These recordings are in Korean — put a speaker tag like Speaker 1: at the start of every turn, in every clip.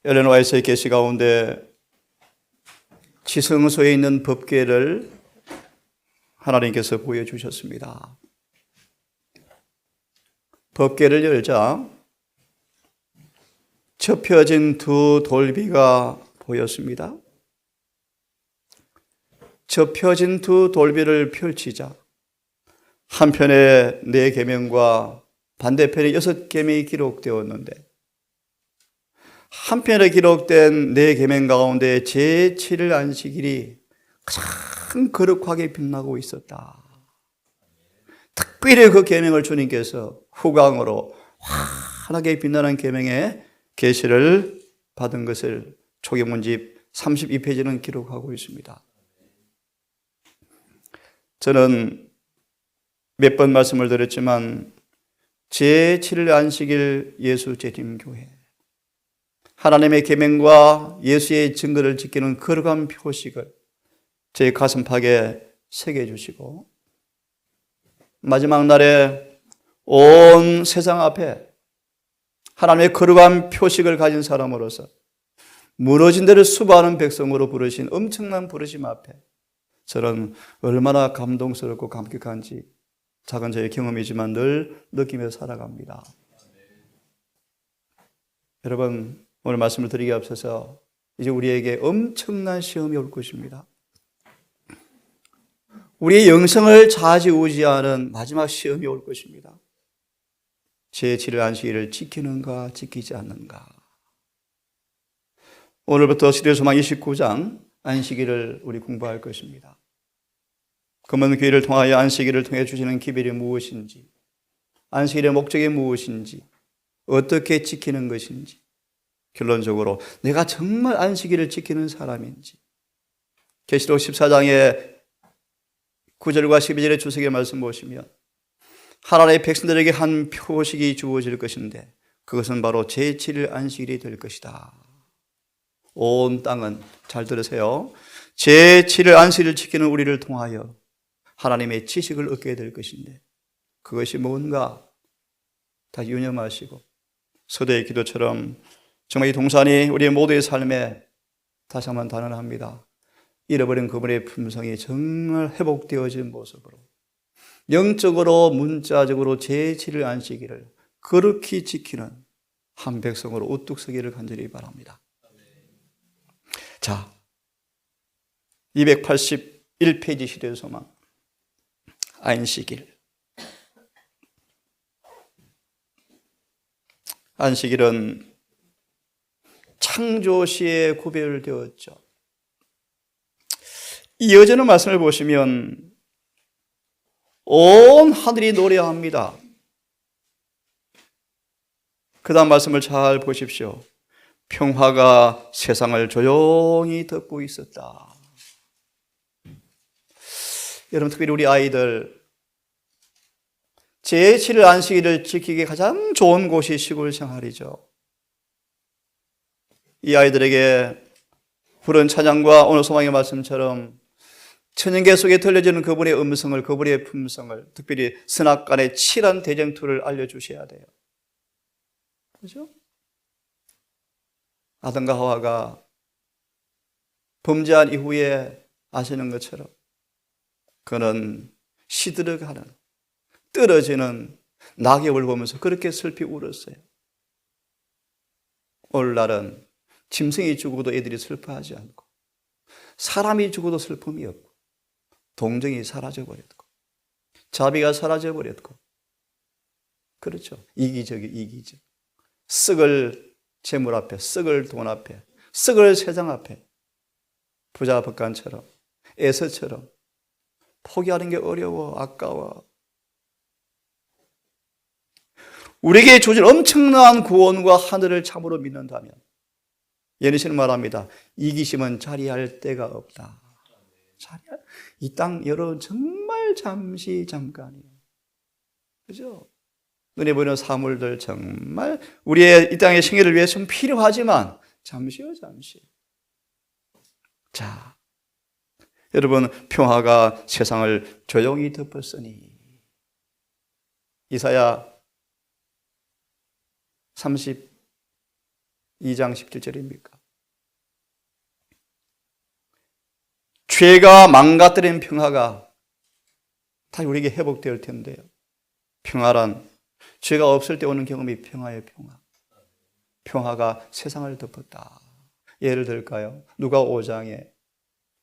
Speaker 1: 엘렌 화이트의 계시 가운데 지성소에 있는 법궤를 하나님께서 보여주셨습니다. 법궤를 열자 접혀진 두 돌비가 보였습니다. 접혀진 두 돌비를 펼치자 한편에 4계명과 반대편에 6계명이 기록되었는데 한편에 기록된 4계명 가운데 제7일 안식일이 가장 거룩하게 빛나고 있었다. 특별히 그 계명을 주님께서 후광으로 환하게 빛나는 계명의 계시를 받은 것을 초계문집 32페이지는 기록하고 있습니다. 저는 몇 번 말씀을 드렸지만 제7일 안식일 예수 재림교회, 하나님의 계명과 예수의 증거를 지키는 거룩한 표식을 제 가슴팍에 새겨주시고 마지막 날에 온 세상 앞에 하나님의 거룩한 표식을 가진 사람으로서 무너진 데를 수고하는 백성으로 부르신 엄청난 부르심 앞에 저는 얼마나 감동스럽고 감격한지 작은 저의 경험이지만 늘 느끼며 살아갑니다. 여러분, 오늘 말씀을 드리기 앞서서 이제 우리에게 엄청난 시험이 올 것입니다. 우리의 영성을 좌지우지하는 마지막 시험이 올 것입니다. 제7일 안식일을 지키는가 지키지 않는가. 오늘부터 시대소망 29장 안식일을 우리 공부할 것입니다. 금은 교회를 통하여 안식일을 통해 주시는 기별이 무엇인지, 안식일의 목적이 무엇인지, 어떻게 지키는 것인지, 결론적으로 내가 정말 안식일을 지키는 사람인지, 계시록 14장의 9절과 12절의 주석의 말씀 보시면 하나님의 백성들에게 한 표식이 주어질 것인데 그것은 바로 제7일 안식일이 될 것이다. 온 땅은, 잘 들으세요, 제7일 안식일을 지키는 우리를 통하여 하나님의 지식을 얻게 될 것인데 그것이 뭔가 다 유념하시고 서대의 기도처럼 정말 이 동산이 우리 모두의 삶에 다시 한번 단언합니다. 잃어버린 그분의 품성이 정말 회복되어진 모습으로 영적으로 문자적으로 제7일 안식일을 거룩히 지키는 한 백성으로 우뚝 서기를 간절히 바랍니다. 자, 281페이지 시대의 소망 안식일. 안식일은 창조시에 구별되었죠. 이어지는 말씀을 보시면 온 하늘이 노래합니다. 그 다음 말씀을 잘 보십시오. 평화가 세상을 조용히 덮고 있었다. 여러분, 특별히 우리 아이들 제7일 안식일을 지키기 가장 좋은 곳이 시골 생활이죠. 이 아이들에게 부른 찬양과 오늘 소망의 말씀처럼 천연계 속에 들려지는 그분의 음성을, 그분의 품성을, 특별히 선악간의 칠한 대쟁투를 알려주셔야 돼요. 그렇죠? 아담과 하와가 범죄한 이후에 아시는 것처럼 그는 시들어가는, 떨어지는 낙엽을 보면서 그렇게 슬피 울었어요. 오늘날은 짐승이 죽어도 애들이 슬퍼하지 않고 사람이 죽어도 슬픔이 없고 동정이 사라져버렸고 자비가 사라져버렸고, 그렇죠. 이기적. 썩을 재물 앞에, 썩을 돈 앞에, 썩을 세상 앞에 부자 법관처럼 에서처럼 포기하는 게 어려워, 아까워. 우리에게 주어진 엄청난 구원과 하늘을 참으로 믿는다면 예수님은 말합니다. 이기심은 자리할 데가 없다. 이 땅 여러분 정말 잠깐이에요. 그죠? 눈에 보이는 사물들 정말 우리의 이 땅의 생애를 위해 좀 필요하지만 잠시요. 자, 여러분, 평화가 세상을 조용히 덮었으니 이사야 2장 17절입니까? 죄가 망가뜨린 평화가 다시 우리에게 회복될 텐데요. 평화란 죄가 없을 때 오는 경험이 평화의 평화. 평화가 세상을 덮었다. 예를 들까요? 누가 5장에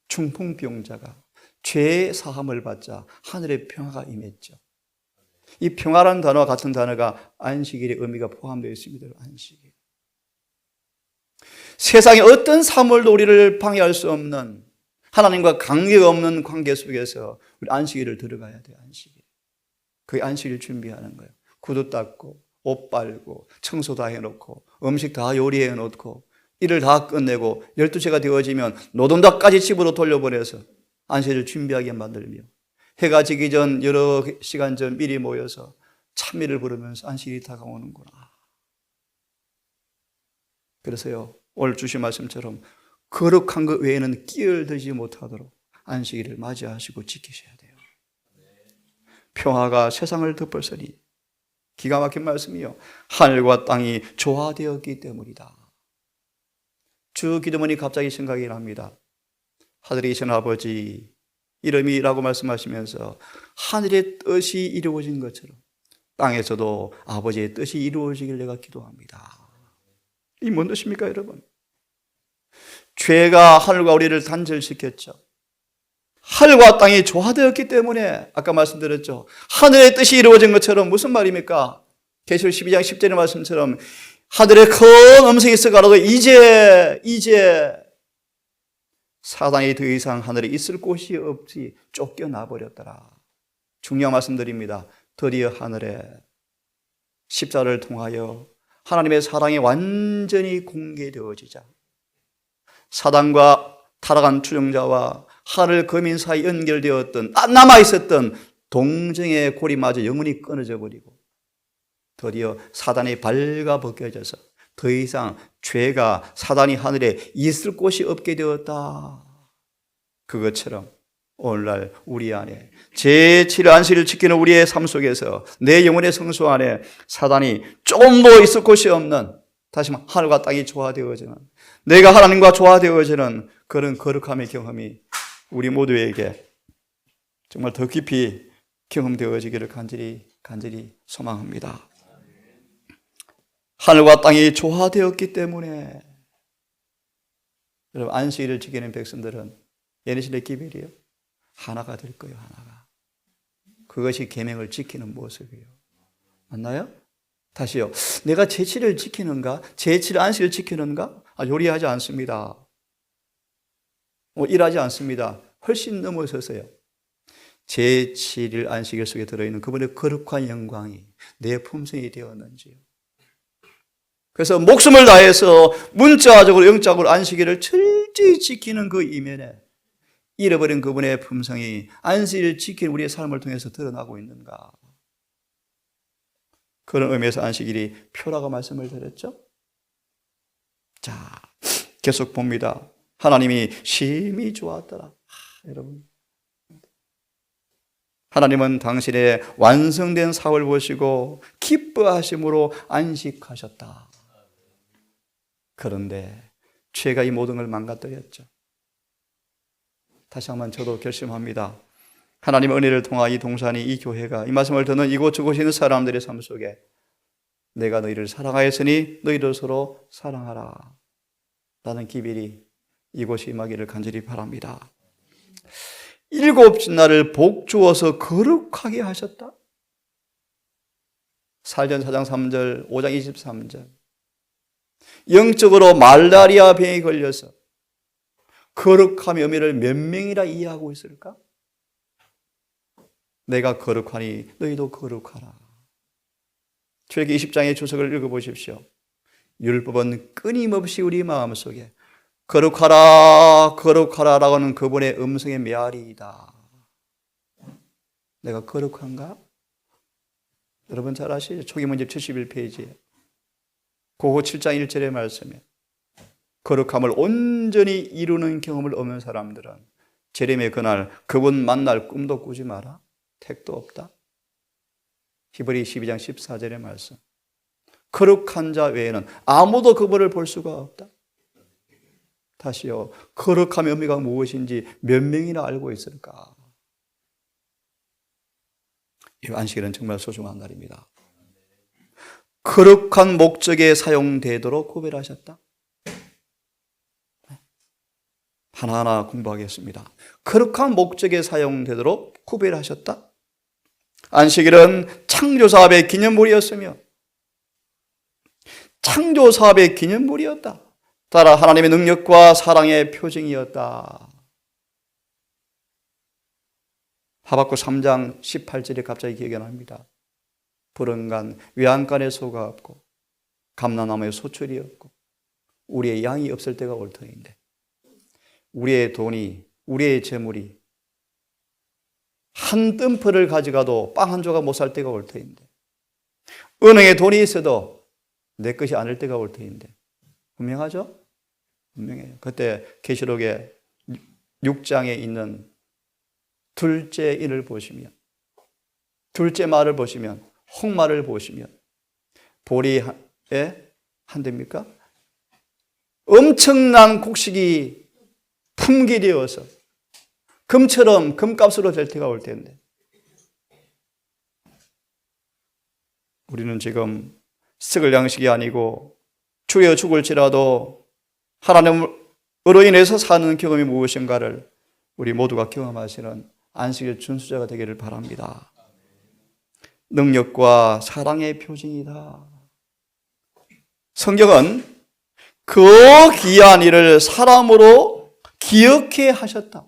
Speaker 1: 중풍병자가 죄의 사함을 받자 하늘의 평화가 임했죠. 이 평화라는 단어와 같은 단어가 안식일의 의미가 포함되어 있습니다. 안식일. 세상의 어떤 사물도 우리를 방해할 수 없는, 하나님과 관계가 없는 관계 속에서 우리 안식일을 들어가야 돼요. 안식일. 그 안식일 준비하는 거예요. 구두 닦고 옷 빨고 청소 다 해놓고 음식 다 요리해 놓고 일을 다 끝내고 12시가 되어지면 노동자까지 집으로 돌려보내서 안식일을 준비하게 만들며, 해가 지기 전 여러 시간 전 미리 모여서 찬미를 부르면서 안식일이 다가오는구나. 그래서요, 오늘 주신 말씀처럼 거룩한 것 외에는 끼어들지 못하도록 안식일을 맞이하시고 지키셔야 돼요. 평화가 세상을 덮었으니, 기가 막힌 말씀이요, 하늘과 땅이 조화되었기 때문이다. 주 기도문이 갑자기 생각이 납니다. 하늘에 계신 아버지 이름이라고 말씀하시면서 하늘의 뜻이 이루어진 것처럼 땅에서도 아버지의 뜻이 이루어지길 내가 기도합니다. 이 뭔 뜻입니까, 여러분? 죄가 하늘과 우리를 단절시켰죠. 하늘과 땅이 조화되었기 때문에, 아까 말씀드렸죠, 하늘의 뜻이 이루어진 것처럼. 무슨 말입니까? 계시록 12장 10절의 말씀처럼 하늘에 큰 음성이 있어가라도 이제 사단이 더 이상 하늘에 있을 곳이 없이 쫓겨나 버렸더라. 중요한 말씀드립니다. 드디어 하늘에 십자가를 통하여 하나님의 사랑이 완전히 공개되어지자 사단과 타락한 추종자와 하늘 거민 사이 연결되었던, 남아있었던 동정의 고리마저 영원히 끊어져 버리고, 드디어 사단이 발가벗겨져서 더 이상 죄가, 사단이 하늘에 있을 곳이 없게 되었다. 그것처럼 오늘날 우리 안에 제7일 안식일을 지키는 우리의 삶 속에서 내 영혼의 성소 안에 사단이 조금도 있을 곳이 없는, 다시 말하면 하늘과 땅이 조화되어지는, 내가 하나님과 조화되어지는 그런 거룩함의 경험이 우리 모두에게 정말 더 깊이 경험되어지기를 간절히 소망합니다. 하늘과 땅이 조화되었기 때문에, 여러분, 안식일을 지키는 백성들은 예니신의 기별이요, 하나가 될 거예요. 하나가. 그것이 계명을 지키는 모습이에요. 맞나요? 다시요. 내가 제7을 지키는가? 제7 안식을 지키는가? 요리하지 않습니다. 일하지 않습니다. 훨씬 넘어서서요, 제7일 안식일 속에 들어있는 그분의 거룩한 영광이 내 품성이 되었는지요. 그래서 목숨을 다해서 문자적으로 영적으로 안식일을 철저히 지키는 그 이면에 잃어버린 그분의 품성이 안식일을 지키는 우리의 삶을 통해서 드러나고 있는가? 그런 의미에서 안식일이 표라고 말씀을 드렸죠. 자, 계속 봅니다. 하나님이 심히 좋았더라. 여러분, 하나님은 당신의 완성된 사업을 보시고 기뻐하심으로 안식하셨다. 그런데 죄가 이 모든 걸 망가뜨렸죠. 다시 한번 저도 결심합니다. 하나님의 은혜를 통한 이 동산이, 이 교회가, 이 말씀을 듣는 이곳저곳에 있는 사람들의 삶 속에 내가 너희를 사랑하였으니 너희도 서로 사랑하라 라는 기별이 이곳이 임하기를 간절히 바랍니다. 7 날을 복 주어서 거룩하게 하셨다. 사전 4장 3절, 5장 23절. 영적으로 말라리아 병이 걸려서 거룩함의 의미를 몇 명이나 이해하고 있을까? 내가 거룩하니 너희도 거룩하라. 출애굽기 20장의 주석을 읽어보십시오. 율법은 끊임없이 우리 마음속에 거룩하라 거룩하라 라고 하는 그분의 음성의 메아리이다. 내가 거룩한가? 여러분 잘 아시죠? 초기문집 71페이지에 고고 7장 1절의 말씀에 거룩함을 온전히 이루는 경험을 얻는 사람들은 재림의 그날 그분 만날 꿈도 꾸지 마라. 택도 없다. 히브리 12장 14절의 말씀. 거룩한 자 외에는 아무도 그분을 볼 수가 없다. 다시요. 거룩함의 의미가 무엇인지 몇 명이나 알고 있을까? 이 안식일은 정말 소중한 날입니다. 거룩한 목적에 사용되도록 구별하셨다. 하나하나 공부하겠습니다. 거룩한 목적에 사용되도록 구별하셨다. 안식일은 창조사업의 기념물이었으며 창조사업의 기념물이었다. 따라 하나님의 능력과 사랑의 표징이었다. 하박국 3장 18절이 갑자기 기억이 납니다. 불언간 외양간에 소가 없고 감람나무에 소출이 없고 우리의 양이 없을 때가 올 터인데 우리의 돈이 우리의 재물이 한 뜸플을 가져가도 빵 한 조각 못 살 때가 올 터인데 은행에 돈이 있어도 내 것이 아닐 때가 올 터인데 분명하죠? 분명해요. 그때 계시록의 6장에 있는 둘째 인을 보시면 둘째 말을 보시면 홍말을 보시면 보리에 한대입니까? 엄청난 곡식이 품귀되어서 금처럼 금값으로 될 때가 올 텐데 우리는 지금 썩을 양식이 아니고 주여 죽을지라도 하나님으로 인해서 사는 경험이 무엇인가를 우리 모두가 경험하시는 안식일 준수자가 되기를 바랍니다. 능력과 사랑의 표징이다. 성경은 그 귀한 일을 사람으로 기억해 하셨다.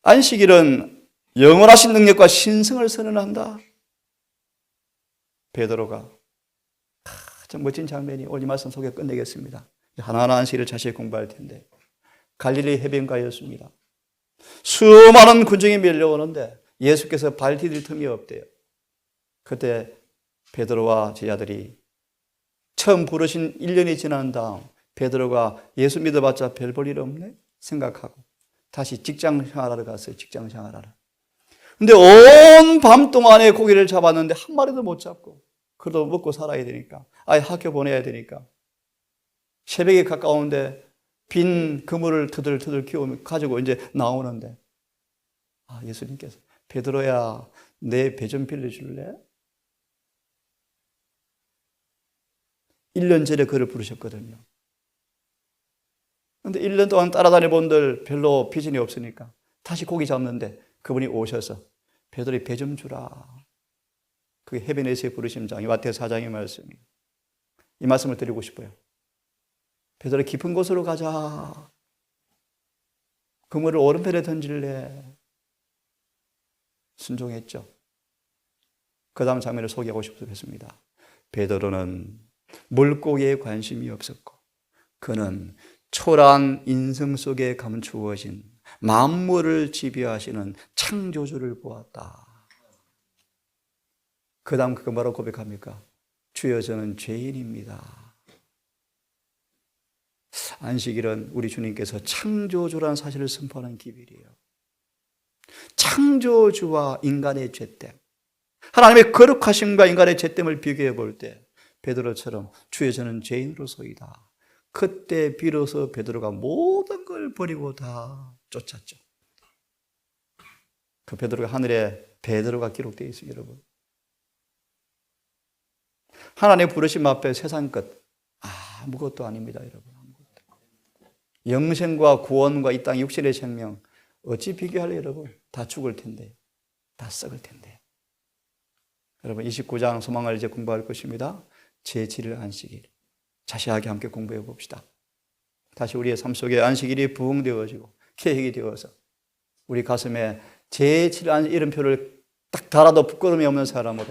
Speaker 1: 안식일은 영원하신 능력과 신성을 선언한다. 베드로가 참 멋진 장면이 오늘 이 말씀 소개 끝내겠습니다. 하나하나 안식일을 자세히 공부할 텐데 갈릴리 해변가였습니다. 수많은 군중이 밀려오는데 예수께서 발 디딜 틈이 없대요. 그때 베드로와 제자들이 처음 부르신 1년이 지난 다음 베드로가 예수 믿어봤자 별 볼 일 없네 생각하고 다시 직장 생활하러 갔어요. 직장 생활하러. 근데 온 밤 동안에 고기를 잡았는데 한 마리도 못 잡고 그래도 먹고 살아야 되니까 아예 학교 보내야 되니까 새벽에 가까운데 빈 그물을 터들터들 키우면 가지고 이제 나오는데 예수님께서 베드로야 내 배 좀 빌려줄래? 1년 전에 그를 부르셨거든요. 그런데 1년 동안 따라다니 본들 별로 비전이 없으니까 다시 고기 잡는데 그분이 오셔서 베드로의 배 좀 주라. 그게 해변에서의 부르심장, 마태복음 4장의 말씀이에요. 이 말씀을 드리고 싶어요. 베드로 깊은 곳으로 가자. 그물을 오른편에 던질래. 순종했죠. 그 다음 장면을 소개하고 싶습니다. 베드로는 물고기에 관심이 없었고 그는 초라한 인성 속에 감추어진 만물을 지배하시는 창조주를 보았다. 그 다음 그가 뭐라고 고백합니까? 주여 저는 죄인입니다. 안식일은 우리 주님께서 창조주라는 사실을 선포하는 기별이에요. 창조주와 인간의 죄됨, 하나님의 거룩하심과 인간의 죄됨을 비교해 볼 때 베드로처럼 주여 저는 죄인으로서이다. 그때 비로소 베드로가 모든 걸 버리고 다 쫓았죠. 그 베드로가 하늘에 베드로가 기록되어 있습니다. 여러분, 하나님의 부르심 앞에 세상 것 아무것도 아닙니다. 여러분, 아무것도. 영생과 구원과 이 땅 육신의 생명 어찌 비교할래? 여러분, 다 죽을 텐데, 다 썩을 텐데. 여러분, 29장 소망을 이제 공부할 것입니다. 제7일 안식일 자세하게 함께 공부해 봅시다. 다시 우리의 삶 속에 안식일이 부흥되어지고 계획이 되어서 우리 가슴에 제7일 안식일 이름표를 딱 달아도 부끄러움이 없는 사람으로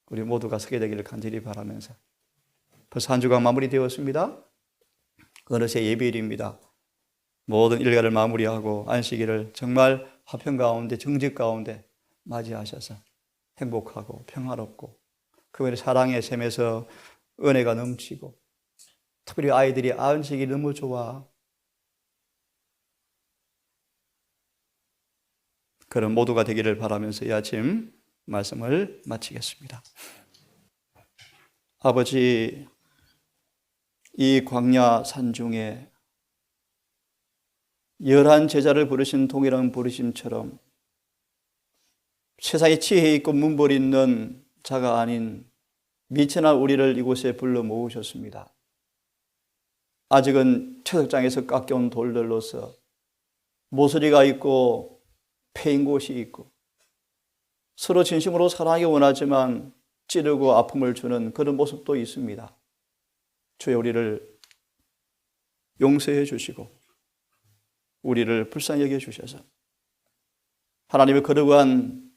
Speaker 1: 우리 모두가 서게 되기를 간절히 바라면서 벌써 한 주가 마무리되었습니다. 어느새 예배일입니다. 모든 일과를 마무리하고 안식일을 정말 화평 가운데 정직 가운데 맞이하셔서 행복하고 평화롭고 그분의 사랑의 샘에서 은혜가 넘치고 특별히 아이들이 안식일이 너무 좋아. 그런 모두가 되기를 바라면서 이 아침 말씀을 마치겠습니다. 아버지, 이 광야 산중에 11 제자를 부르신 동일한 부르심처럼 세상에 지혜 있고 문벌 있는 자가 아닌 미천한 우리를 이곳에 불러 모으셨습니다. 아직은 채석장에서 깎여온 돌들로서 모서리가 있고 패인 곳이 있고 서로 진심으로 사랑하기 원하지만 찌르고 아픔을 주는 그런 모습도 있습니다. 주여, 우리를 용서해 주시고 우리를 불쌍히 여겨 주셔서 하나님의 거룩한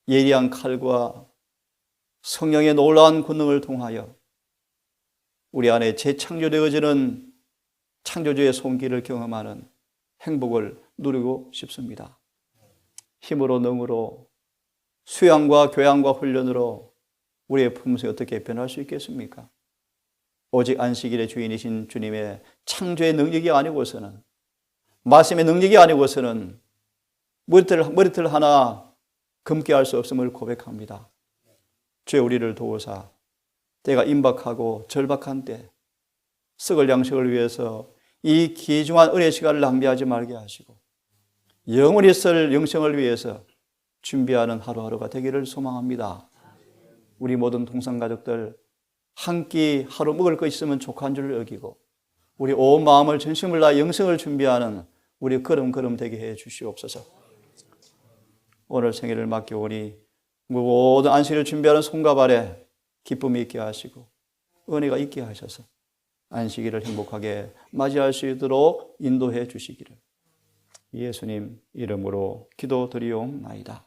Speaker 1: 예리한 칼과 성령의 놀라운 권능을 통하여 우리 안에 재창조되어지는 창조주의 손길을 경험하는 행복을 누리고 싶습니다. 힘으로 능으로 수양과 교양과 훈련으로 우리의 품성이 어떻게 변할 수 있겠습니까? 오직 안식일의 주인이신 주님의 창조의 능력이 아니고서는, 말씀의 능력이 아니고서는 머리털 하나 검게 할 수 없음을 고백합니다. 주여, 우리를 도우사 때가 임박하고 절박한 때 썩을 양식을 위해서 이 귀중한 은혜의 시간을 낭비하지 말게 하시고 영원히 쓸 영생을 위해서 준비하는 하루하루가 되기를 소망합니다. 우리 모든 동성가족들 한 끼 하루 먹을 거 있으면 족한 줄 여기고 우리 온 마음을 전심을 다해 영생을 준비하는 우리 걸음걸음 되게 해 주시옵소서. 오늘 생일을 맡겨오니 모든 안식일을 준비하는 손과 발에 기쁨이 있게 하시고 은혜가 있게 하셔서 안식일을 행복하게 맞이할 수 있도록 인도해 주시기를 예수님 이름으로 기도드리옵나이다.